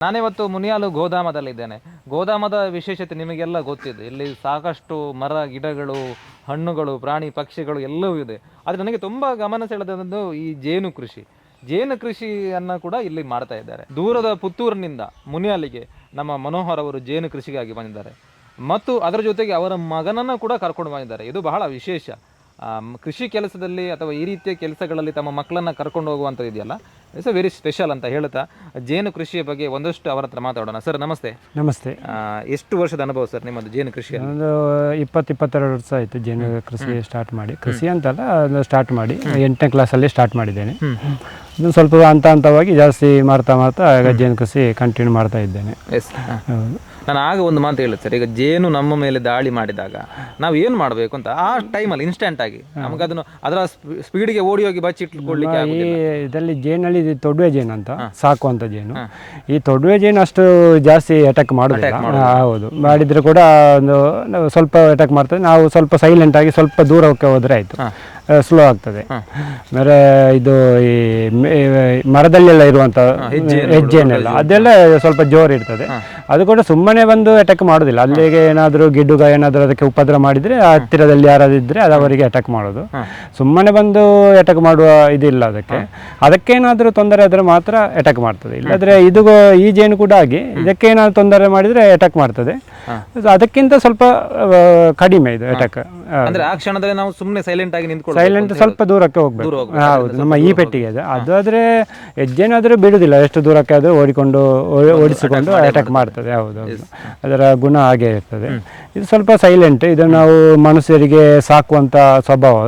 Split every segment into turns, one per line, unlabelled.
ನಾನಿವತ್ತು ಮುನಿಯಾಲು ಗೋದಾಮದಲ್ಲಿದ್ದೇನೆ. ಗೋದಾಮದ ವಿಶೇಷತೆ ನಿಮಗೆಲ್ಲ ಗೊತ್ತಿದೆ. ಇಲ್ಲಿ ಸಾಕಷ್ಟು ಮರ ಗಿಡಗಳು, ಹಣ್ಣುಗಳು, ಪ್ರಾಣಿ ಪಕ್ಷಿಗಳು ಎಲ್ಲವೂ ಇದೆ. ಆದರೆ ನನಗೆ ತುಂಬ ಗಮನ ಸೆಳೆದದ್ದು ಈ ಜೇನು ಕೃಷಿ. ಜೇನು ಕೃಷಿಯನ್ನು ಕೂಡ ಇಲ್ಲಿ ಮಾಡ್ತಾ ಇದ್ದಾರೆ. ದೂರದ ಪುತ್ತೂರಿನಿಂದ ಮುನಿಯಾಲಿಗೆ ನಮ್ಮ ಮನೋಹರ್ ಅವರು ಜೇನು ಕೃಷಿಗಾಗಿ ಬಂದಿದ್ದಾರೆ ಮತ್ತು ಅದರ ಜೊತೆಗೆ ಅವರ ಮಗನನ್ನು ಕೂಡ ಕರ್ಕೊಂಡು ಬಂದಿದ್ದಾರೆ. ಇದು ಬಹಳ ವಿಶೇಷ. ಕೃಷಿ ಕೆಲಸದಲ್ಲಿ ಅಥವಾ ಈ ರೀತಿಯ ಕೆಲಸಗಳಲ್ಲಿ ತಮ್ಮ ಮಕ್ಕಳನ್ನು ಕರ್ಕೊಂಡು ಹೋಗುವಂಥದ್ದು ಇದೆಯಲ್ಲ, ಇಟ್ಸ್ ಅ ವೆರಿ ಸ್ಪೆಷಲ್ ಅಂತ ಹೇಳ್ತಾ ಜೇನು ಕೃಷಿಯ ಬಗ್ಗೆ ಒಂದಷ್ಟು ಅವರ ಹತ್ರ ಮಾತಾಡೋಣ. ಸರ್ ನಮಸ್ತೆ.
ನಮಸ್ತೆ.
ಎಷ್ಟು ವರ್ಷದ ಅನುಭವ ಸರ್ ನಿಮ್ಮದು ಜೇನು ಕೃಷಿ?
ಒಂದು 22 ವರ್ಷ ಆಯಿತು ಜೇನು ಕೃಷಿ ಸ್ಟಾರ್ಟ್ ಮಾಡಿ. ಕೃಷಿ ಅಂತಲ್ಲ, ಅದು ಸ್ಟಾರ್ಟ್ ಮಾಡಿ 8ನೇ ಕ್ಲಾಸಲ್ಲಿ ಸ್ಟಾರ್ಟ್ ಮಾಡಿದ್ದೇನೆ. ಅದು ಸ್ವಲ್ಪ ಹಂತವಾಗಿ ಜಾಸ್ತಿ ಮಾಡ್ತಾ ಈಗ ಜೇನು ಕೃಷಿ ಕಂಟಿನ್ಯೂ ಮಾಡ್ತಾ ಇದ್ದೇನೆ.
ಎಸ್, ನಾನು ಆಗ ಒಂದು ಮಾತು ಹೇಳಿದೆ ಸರ್, ಈಗ ಜೇನು ನಮ್ಮ ಮೇಲೆ ದಾಳಿ ಮಾಡಿದಾಗ ನಾವು ಏನು ಮಾಡಬೇಕು ಅಂತ ಆ ಟೈಮಲ್ಲಿ ಇನ್ಸ್ಟೆಂಟ್ ಆಗಿ ನಮಗೆ ಅದರ ಸ್ಪೀಡಿಗೆ ಓಡಿ ಹೋಗಿ ಬಚ್ಚಿಟ್ಕೊಳ್ಲಿಕ್ಕೆ
ಈ ಇದರಲ್ಲಿ ಜೇನಲ್ಲಿ ತೊಡುವೆ ಜೇನು ಅಂತ ಸಾಕುವಂಥ ಜೇನು. ಈ ತೊಡುವೆ ಜೇನು ಅಷ್ಟು ಜಾಸ್ತಿ ಅಟ್ಯಾಕ್ ಮಾಡೋದಿಲ್ಲ. ಹೌದು, ಮಾಡಿದರೆ ಕೂಡ ಒಂದು ಸ್ವಲ್ಪ ಅಟ್ಯಾಕ್ ಮಾಡ್ತದೆ. ನಾವು ಸ್ವಲ್ಪ ಸೈಲೆಂಟ್ ಆಗಿ ಸ್ವಲ್ಪ ದೂರಕ್ಕೆ ಹೋದರೆ ಆಯಿತು, ಸ್ಲೋ ಆಗ್ತದೆ. ಬೇರೆ ಇದು ಈ ಮರದಲ್ಲೆಲ್ಲ ಇರುವಂಥ ಹೆಜ್ಜೆನೆಲ್ಲ ಅದೆಲ್ಲ ಸ್ವಲ್ಪ ಜೋರು ಇರ್ತದೆ. ಅದು ಕೂಡ ಸುಮ್ಮನೆ ಬಂದು ಅಟ್ಯಾಕ್ ಮಾಡೋದಿಲ್ಲ. ಅಲ್ಲಿಗೆ ಏನಾದರೂ ಗಿಡ್ಡುಗ ಏನಾದರೂ ಅದಕ್ಕೆ ಉಪದ್ರ ಮಾಡಿದರೆ ಹತ್ತಿರದಲ್ಲಿ ಯಾರಾದಿದ್ದರೆ ಅದು ಅವರಿಗೆ ಅಟ್ಯಾಕ್ ಮಾಡೋದು. ಸುಮ್ಮನೆ ಬಂದು ಅಟ್ಯಾಕ್ ಮಾಡುವ ಇದಿಲ್ಲ. ಅದಕ್ಕೇನಾದರೂ ತೊಂದರೆ ಆದರೆ ಮಾತ್ರ ಅಟ್ಯಾಕ್ ಮಾಡ್ತದೆ. ಇಲ್ಲದ್ರೆ ಇದು ಈ ಜೇನು ಕೂಡ ಆಗಿ ಇದಕ್ಕೇನಾದರೂ ತೊಂದರೆ ಮಾಡಿದರೆ ಅಟ್ಯಾಕ್ ಮಾಡ್ತದೆ. ಅದಕ್ಕಿಂತ ಸ್ವಲ್ಪ ಕಡಿಮೆ ಇದು ಅಟ್ಯಾಕ್.
ಅಂದ್ರೆ ಆ ಕ್ಷಣದಲ್ಲಿ ನಾವು ಸುಮ್ಮನೆ ಸೈಲೆಂಟ್ ಆಗಿ ನಿಂತ್ಕೊಳ್ಳೋದು,
ಸೈಲೆಂಟ್ ಸ್ವಲ್ಪ ದೂರಕ್ಕೆ ಹೋಗ್ಬೇಕು. ಹೌದು, ನಮ್ಮ ಈ ಪೆಟ್ಟಿಗೆ ಅದು ಅದಾದರೆ ಹೆಜ್ಜೆನಾದರೂ ಬಿಡುವುದಿಲ್ಲ. ಎಷ್ಟು ದೂರಕ್ಕೆ ಆದರೂ ಓಡಿಸಿಕೊಂಡು ಅಟ್ಯಾಕ್ ಮಾಡ್ತದೆ. ಹೌದು, ಅದರ ಗುಣ ಹಾಗೆ ಇರ್ತದೆ. ಇದು ಸ್ವಲ್ಪ ಸೈಲೆಂಟ್. ಇದು ನಾವು ಮನುಷ್ಯರಿಗೆ ಸಾಕುವಂಥ ಸ್ವಭಾವ.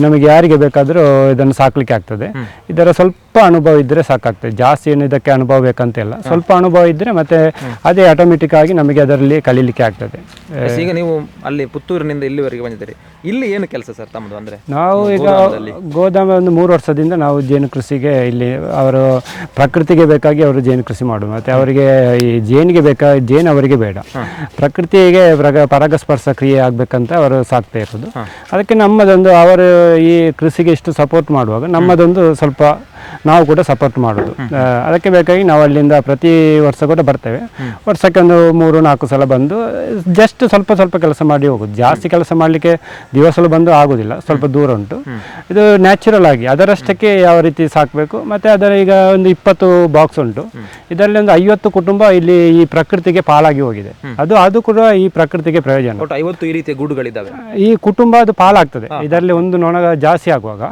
ನಮಗೆ ಯಾರಿಗೆ ಬೇಕಾದರೂ ಇದನ್ನು ಸಾಕಲಿಕ್ಕೆ ಆಗ್ತದೆ. ಇದರ ಸ್ವಲ್ಪ ಅನುಭವ ಇದ್ದರೆ ಸಾಕಾಗ್ತದೆ. ಜಾಸ್ತಿ ಏನು ಇದಕ್ಕೆ ಅನುಭವ ಬೇಕಂತಿಲ್ಲ. ಸ್ವಲ್ಪ ಅನುಭವ ಇದ್ದರೆ ಮತ್ತೆ ಅದೇ ಆಟೋಮೆಟಿಕ್ ಆಗಿ ನಮಗೆ ಅದರಲ್ಲಿ ಕಲೀಲಿಕ್ಕೆ ಆಗ್ತದೆ.
ಈಗ ನೀವು ಅಲ್ಲಿ ಪುತ್ತೂರಿನಿಂದ ಇಲ್ಲಿವರೆಗೆ ಬಂದಿದ್ದೀರಿ. ಇಲ್ಲಿ ಏನು ಕೆಲಸ ಸರ್ ತಮ್ಮದು? ಅಂದರೆ
ನಾವು ಈಗ ಗೋದಾಮ ಒಂದು 3 ವರ್ಷದಿಂದ ನಾವು ಜೇನು ಕೃಷಿಗೆ ಇಲ್ಲಿ ಅವರು ಪ್ರಕೃತಿಗೆ ಬೇಕಾಗಿ ಅವರು ಜೇನು ಕೃಷಿ ಮಾಡೋದು. ಮತ್ತು ಅವರಿಗೆ ಈ ಜೇನಿಗೆ ಜೇನು ಅವರಿಗೆ ಬೇಡ, ಪ್ರಕೃತಿಗೆ ಪರಾಗಸ್ಪರ್ಶ ಕ್ರಿಯೆ ಆಗಬೇಕಂತ ಅವರು ಸಾಕ್ತಾ ಇರೋದು. ಅದಕ್ಕೆ ನಮ್ಮದೊಂದು ಅವರು ಈ ಕೃಷಿಗೆ ಇಷ್ಟು ಸಪೋರ್ಟ್ ಮಾಡುವಾಗ ನಮ್ಮದೊಂದು ಸ್ವಲ್ಪ ನಾವು ಕೂಡ ಸಪೋರ್ಟ್ ಮಾಡೋದು. ಅದಕ್ಕೆ ಬೇಕಾಗಿ ನಾವು ಅಲ್ಲಿಂದ ಪ್ರತಿ ವರ್ಷ ಕೂಡ ಬರ್ತೇವೆ. ವರ್ಷಕ್ಕೆ ಒಂದು 3-4 ಸಲ ಬಂದು ಜಸ್ಟ್ ಸ್ವಲ್ಪ ಕೆಲಸ ಮಾಡಿ ಹೋಗೋದು. ಜಾಸ್ತಿ ಕೆಲಸ ಮಾಡಲಿಕ್ಕೆ ದಿವಸಲು ಬಂದು ಆಗೋದಿಲ್ಲ, ಸ್ವಲ್ಪ ದೂರ ಉಂಟು. ಇದು ನ್ಯಾಚುರಲ್ ಆಗಿ ಅದರಷ್ಟಕ್ಕೆ ಯಾವ ರೀತಿ ಸಾಕಬೇಕು. ಮತ್ತು ಅದರ ಈಗ ಒಂದು 20 ಬಾಕ್ಸ್ ಉಂಟು. ಇದರಲ್ಲಿ ಒಂದು 50 ಕುಟುಂಬ ಇಲ್ಲಿ ಈ ಪ್ರಕೃತಿಗೆ ಪಾಲಾಗಿ ಹೋಗಿದೆ. ಅದು ಕೂಡ ಈ ಪ್ರಕೃತಿಗೆ ಪ್ರಯೋಜನ.
50 ಈ ರೀತಿಯ ಗೂಡುಗಳಿದ್ದಾವೆ.
ಈ ಕುಟುಂಬ ಅದು ಪಾಲಾಗ್ತದೆ. ಇದರಲ್ಲಿ ಒಂದು ನೊಣ ಜಾಸ್ತಿ ಆಗುವಾಗ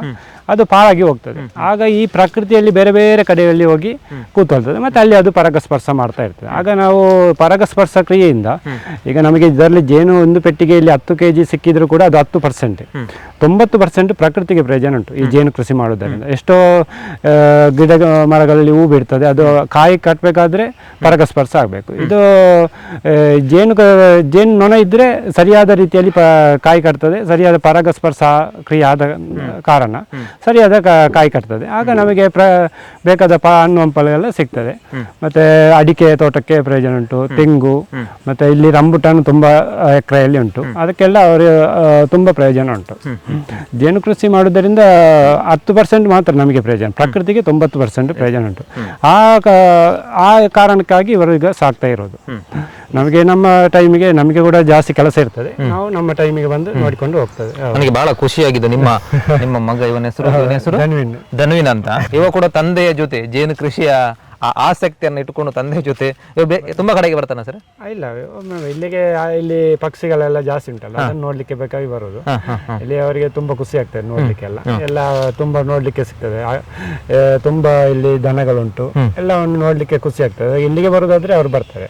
ಅದು ಪಾಲಾಗಿ ಹೋಗ್ತದೆ. ಆಗ ಈ ಪ್ರಕೃತಿಯಲ್ಲಿ ಬೇರೆ ಬೇರೆ ಕಡೆಯಲ್ಲಿ ಹೋಗಿ ಕೂತ್ಕೊಳ್ತದೆ. ಮತ್ತು ಅಲ್ಲಿ ಅದು ಪರಾಗಸ್ಪರ್ಶ ಮಾಡ್ತಾ ಇರ್ತದೆ. ಆಗ ನಾವು ಪರಾಗಸ್ಪರ್ಶ ಕ್ರಿಯೆಯಿಂದ ಈಗ ನಮಗೆ ಇದರಲ್ಲಿ ಜೇನು ಒಂದು ಪೆಟ್ಟಿಗೆಯಲ್ಲಿ 10 kg ಸಿಕ್ಕಿದ್ರು ಕೂಡ ಅದು 10%, 90% ಪ್ರಕೃತಿಗೆ ಪ್ರಯೋಜನ ಉಂಟು ಈ ಜೇನು ಕೃಷಿ ಮಾಡೋದರಿಂದ. ಎಷ್ಟೋ ಗಿಡ ಮರಗಳಲ್ಲಿ ಹೂ ಬಿಡ್ತದೆ, ಅದು ಕಾಯಿ ಕಟ್ಟಬೇಕಾದ್ರೆ ಪರಾಗಸ್ಪರ್ಶ ಆಗಬೇಕು. ಇದು ಜೇನು ನೊಣ ಇದ್ದರೆ ಸರಿಯಾದ ರೀತಿಯಲ್ಲಿ ಕಾಯಿ ಕಟ್ತದೆ. ಸರಿಯಾದ ಪರಾಗಸ್ಪರ್ಶ ಕ್ರಿಯೆ ಆದ ಕಾರಣ ಸರಿಯಾದ ಕಾಯಿ ಕಟ್ತದೆ. ಆಗ ನಮಗೆ ಬೇಕಾದ ಹಣ್ಣು ಹಂಪಲೆಲ್ಲ ಸಿಗ್ತದೆ. ಮತ್ತು ಅಡಿಕೆ ತೋಟಕ್ಕೆ ಪ್ರಯೋಜನ ಉಂಟು, ತೆಂಗು, ಮತ್ತು ಇಲ್ಲಿ ರಂಬುಟಾನ್ ತುಂಬ ಎಕರೆಯಲ್ಲಿ ಉಂಟು. ಅದಕ್ಕೆಲ್ಲ ಅವರು ತುಂಬ ಪ್ರಯೋಜನ ಉಂಟು. ಜೇನು ಕೃಷಿ ಮಾಡೋದರಿಂದ 10% ಮಾತ್ರ ನಮಗೆ ಪ್ರಯೋಜನ, ಪ್ರಕೃತಿಗೆ 90% ಪ್ರಯೋಜನ ಉಂಟು. ಆ ಕಾರಣಕ್ಕಾಗಿ ಇವರು ಈಗ ಸಾಕ್ತಾ ಇರೋದು. ನಮಗೆ ನಮ್ಮ ಟೈಮಿಗೆ ನಮಗೆ ಕೂಡ ಜಾಸ್ತಿ ಕೆಲಸ ಇರ್ತದೆ. ನಾವು ನಮ್ಮ ಟೈಮಿಗೆ ಬಂದು ನೋಡಿಕೊಂಡು ಹೋಗ್ತದೆ.
ನನಗೆ ಬಹಳ ಖುಷಿಯಾಗಿದೆ. ನಿಮ್ಮ ಮಗ ಇವನ ಹೆಸರು ಧನ್ವಿನ್ ಅಂತ. ಇವ ಕೂಡ ತಂದೆಯ ಜೊತೆ ಜೇನು ಕೃಷಿಯ ಆಸಕ್ತಿಯನ್ನು ಇಟ್ಟುಕೊಂಡು ತಂದೆಯ ಜೊತೆ ತುಂಬಾ ಕಡೆಗೆ ಬರ್ತಾನೆ ಸರ್?
ಇಲ್ಲ, ಇಲ್ಲಿಗೆ ಇಲ್ಲಿ ಪಕ್ಷಿಗಳೆಲ್ಲ ಜಾಸ್ತಿ ಉಂಟಲ್ಲ, ಅದನ್ನು ನೋಡ್ಲಿಕ್ಕೆ ಬೇಕಾಗಿ ಬರೋದು. ಇಲ್ಲಿ ಅವರಿಗೆ ತುಂಬಾ ಖುಷಿ ಆಗ್ತದೆ ನೋಡ್ಲಿಕ್ಕೆಲ್ಲ. ಎಲ್ಲ ತುಂಬಾ ನೋಡ್ಲಿಕ್ಕೆ ಸಿಗ್ತದೆ. ತುಂಬಾ ಇಲ್ಲಿ ದನಗಳುಂಟು, ಎಲ್ಲವನ್ನು ನೋಡ್ಲಿಕ್ಕೆ ಖುಷಿ ಆಗ್ತದೆ. ಇಲ್ಲಿಗೆ ಬರೋದಾದ್ರೆ ಅವ್ರು ಬರ್ತಾರೆ.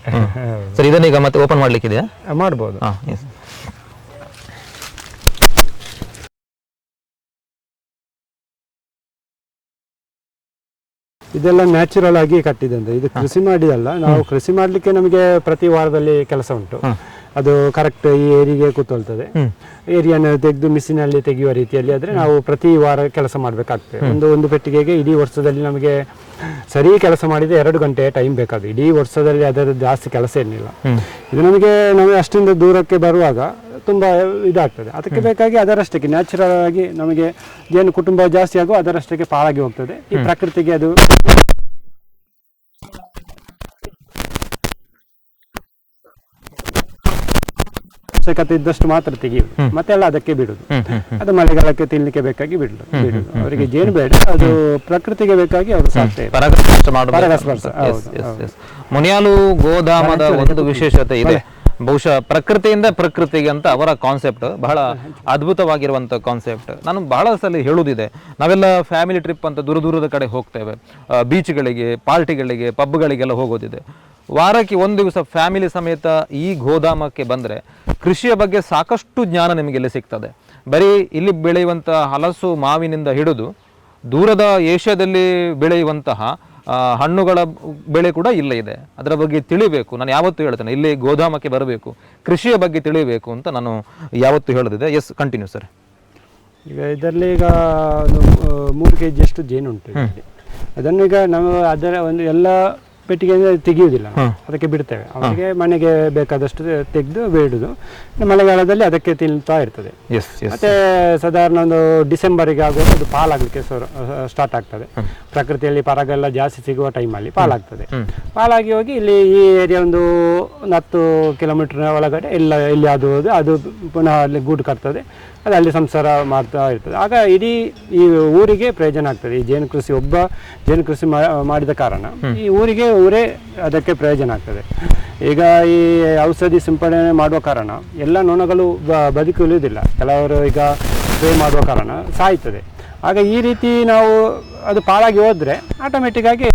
ಸರ್, ಇದನ್ನೀಗ ಮತ್ತೆ ಓಪನ್ ಮಾಡ್ಲಿಕ್ಕಿದೆಯಾ?
ಮಾಡ್ಬೋದು. ಇದೆಲ್ಲ ನ್ಯಾಚುರಲ್ ಆಗಿ ಕಟ್ಟಿದೆ. ಅಂತ ಇದು ಕೃಷಿ ಮಾಡಿದಲ್ಲ, ನಾವು ಕೃಷಿ ಮಾಡಲಿಕ್ಕೆ ನಮಗೆ ಪ್ರತಿ ವಾರದಲ್ಲಿ ಕೆಲಸ ಉಂಟು. ಅದು ಕರೆಕ್ಟ್ ಈ ಏರಿಗೆ ಕೂತ್ಕೊಳ್ತದೆ. ಏರಿಯನ್ನು ತೆಗೆದು ಮಿಷಿನಲ್ಲಿ ತೆಗೆಯುವ ರೀತಿಯಲ್ಲಿ ಆದರೆ ನಾವು ಪ್ರತಿ ವಾರ ಕೆಲಸ ಮಾಡಬೇಕಾಗ್ತದೆ. ಒಂದು ಪೆಟ್ಟಿಗೆಗೆ ಇಡೀ ವರ್ಷದಲ್ಲಿ ನಮಗೆ ಸರಿ ಕೆಲಸ ಮಾಡಿದರೆ 2 ಗಂಟೆ ಟೈಮ್ ಬೇಕಾಗುತ್ತೆ. ಇಡೀ ವರ್ಷದಲ್ಲಿ ಅದರ ಜಾಸ್ತಿ ಕೆಲಸ ಏನಿಲ್ಲ. ಇದು ನಮಗೆ ಅಷ್ಟಿಂದ ದೂರಕ್ಕೆ ಬರುವಾಗ ತುಂಬ ಇದಾಗ್ತದೆ. ಅದಕ್ಕೆ ಬೇಕಾಗಿ ಅದರಷ್ಟಕ್ಕೆ ನ್ಯಾಚುರಲ್ ಆಗಿ ನಮಗೆ ಜೇನು ಕುಟುಂಬ ಜಾಸ್ತಿ ಆಗುವ ಅದರಷ್ಟಕ್ಕೆ ಪಾಳಾಗಿ ಹೋಗ್ತದೆ. ಈ ಪ್ರಕೃತಿಗೆ ಅದು ಅವಶ್ಯಕತೆ ಇದ್ದಷ್ಟು ಮಾತ್ರ ತೆಗೆಯುವುದು, ಮತ್ತೆ ಎಲ್ಲ ಅದಕ್ಕೆ ಬಿಡುದು. ಅದು ಮಳೆಗಾಲಕ್ಕೆ ತಿನ್ಲಿಕ್ಕೆ ಬೇಕಾಗಿ ಬಿಡುದು. ಅವರಿಗೆ ಜೇನು ಬೇಡ, ಅದು ಪ್ರಕೃತಿಗೆ ಬೇಕಾಗಿ ಅವರು ಸಾಕ್ತಾರೆ. ಪರಾಗಸ್ಪರ್ಶ.
ಮುನಿಯಾಲು ಗೋಧಾಮದ ಒಂದು ವಿಶೇಷತೆ ಇದೆ, ಬಹುಶಃ ಪ್ರಕೃತಿಯಿಂದ ಪ್ರಕೃತಿಗೆ ಅಂತ ಅವರ ಕಾನ್ಸೆಪ್ಟ್ ಬಹಳ ಅದ್ಭುತವಾಗಿರುವಂಥ ಕಾನ್ಸೆಪ್ಟ್. ನಾನು ಬಹಳ ಸಲ ಹೇಳುವುದಿದೆ, ನಾವೆಲ್ಲ ಫ್ಯಾಮಿಲಿ ಟ್ರಿಪ್ ಅಂತ ದೂರ ದೂರದ ಕಡೆ ಹೋಗ್ತೇವೆ, ಬೀಚ್ಗಳಿಗೆ, ಪಾರ್ಟಿಗಳಿಗೆ, ಪಬ್ಗಳಿಗೆಲ್ಲ ಹೋಗೋದಿದೆ. ವಾರಕ್ಕೆ ಒಂದು ದಿವಸ ಫ್ಯಾಮಿಲಿ ಸಮೇತ ಈ ಗೋಧಾಮಕ್ಕೆ ಬಂದರೆ ಕೃಷಿಯ ಬಗ್ಗೆ ಸಾಕಷ್ಟು ಜ್ಞಾನ ನಿಮಗೆಲ್ಲಿ ಸಿಗ್ತದೆ. ಬರೀ ಇಲ್ಲಿ ಬೆಳೆಯುವಂಥ ಹಲಸು ಮಾವಿನಿಂದ ಹಿಡಿದು ದೂರದ ಏಷ್ಯಾದಲ್ಲಿ ಬೆಳೆಯುವಂತಹ ಹಣ್ಣುಗಳ ಬೆಳೆ ಕೂಡ ಇಲ್ಲೇ ಇದೆ. ಅದರ ಬಗ್ಗೆ ತಿಳಿಬೇಕು. ನಾನು ಯಾವತ್ತೂ ಹೇಳ್ತೇನೆ, ಇಲ್ಲಿ ಗೋಧಾಮಕ್ಕೆ ಬರಬೇಕು, ಕೃಷಿಯ ಬಗ್ಗೆ ತಿಳಿಬೇಕು ಅಂತ ನಾನು ಯಾವತ್ತೂ ಹೇಳೋದಿದೆ. S, continue sir.
ಈಗ ಇದರಲ್ಲಿ ಈಗ ಒಂದು 3 kg ಅಷ್ಟು ಜೇನು ಉಂಟು. ಅದನ್ನು ಈಗ ನಾವು ಅದರ ಒಂದು ಎಲ್ಲ ಪೆಟ್ಟಿಗೆ ತೆಗೆಯುವುದಿಲ್ಲ, ಅದಕ್ಕೆ ಬಿಡ್ತೇವೆ. ಅವರಿಗೆ ಮನೆಗೆ ಬೇಕಾದಷ್ಟು ತೆಗೆದು ಬೇಡುದು. ಮಳೆಗಾಲದಲ್ಲಿ ಅದಕ್ಕೆ ತಿನ್ನುತ್ತಾ ಇರ್ತದೆ. ಮತ್ತೆ ಸಾಧಾರಣ ಒಂದು ಡಿಸೆಂಬರಿಗೆ ಆಗುವಾಗ ಅದು ಪಾಲಾಗಲಿಕ್ಕೆ ಸ್ಟಾರ್ಟ್ ಆಗ್ತದೆ. ಪ್ರಕೃತಿಯಲ್ಲಿ ಪರಾಗ ಎಲ್ಲ ಜಾಸ್ತಿ ಸಿಗುವ ಟೈಮಲ್ಲಿ ಪಾಲಾಗ್ತದೆ. ಪಾಲಾಗಿ ಹೋಗಿ ಇಲ್ಲಿ ಈ ಏರಿಯಾ ಒಂದು 10 ಕಿಲೋಮೀಟರ್ ಒಳಗಡೆ ಇಲ್ಲಿ ಅದು ಪುನಃ ಅಲ್ಲಿ ಗೂಡು ಕಟ್ತದೆ. ಅದು ಅಲ್ಲಿ ಸಂಸಾರ ಮಾಡ್ತಾ ಇರ್ತದೆ. ಆಗ ಇಡೀ ಈ ಊರಿಗೆ ಪ್ರಯೋಜನ ಆಗ್ತದೆ. ಈ ಜೇನು ಕೃಷಿ ಒಬ್ಬ ಜೇನು ಕೃಷಿ ಮಾಡಿದ ಕಾರಣ ಈ ಊರೇ ಅದಕ್ಕೆ ಪ್ರಯೋಜನ ಆಗ್ತದೆ. ಈಗ ಈ ಔಷಧಿ ಸಿಂಪಡಣೆ ಮಾಡುವ ಕಾರಣ ಎಲ್ಲ ನೊಣಗಳು ಬದುಕುಳಿಯುವುದಿಲ್ಲ. ಕೆಲವರು ಈಗ ಸ್ಪ್ರೇ ಮಾಡುವ ಕಾರಣ ಸಾಯ್ತದೆ. ಆಗ ಈ ರೀತಿ ನಾವು ಅದು ಪಾಲಾಗಿ ಹೋದರೆ ಆಟೋಮೆಟಿಕ್ ಆಗಿ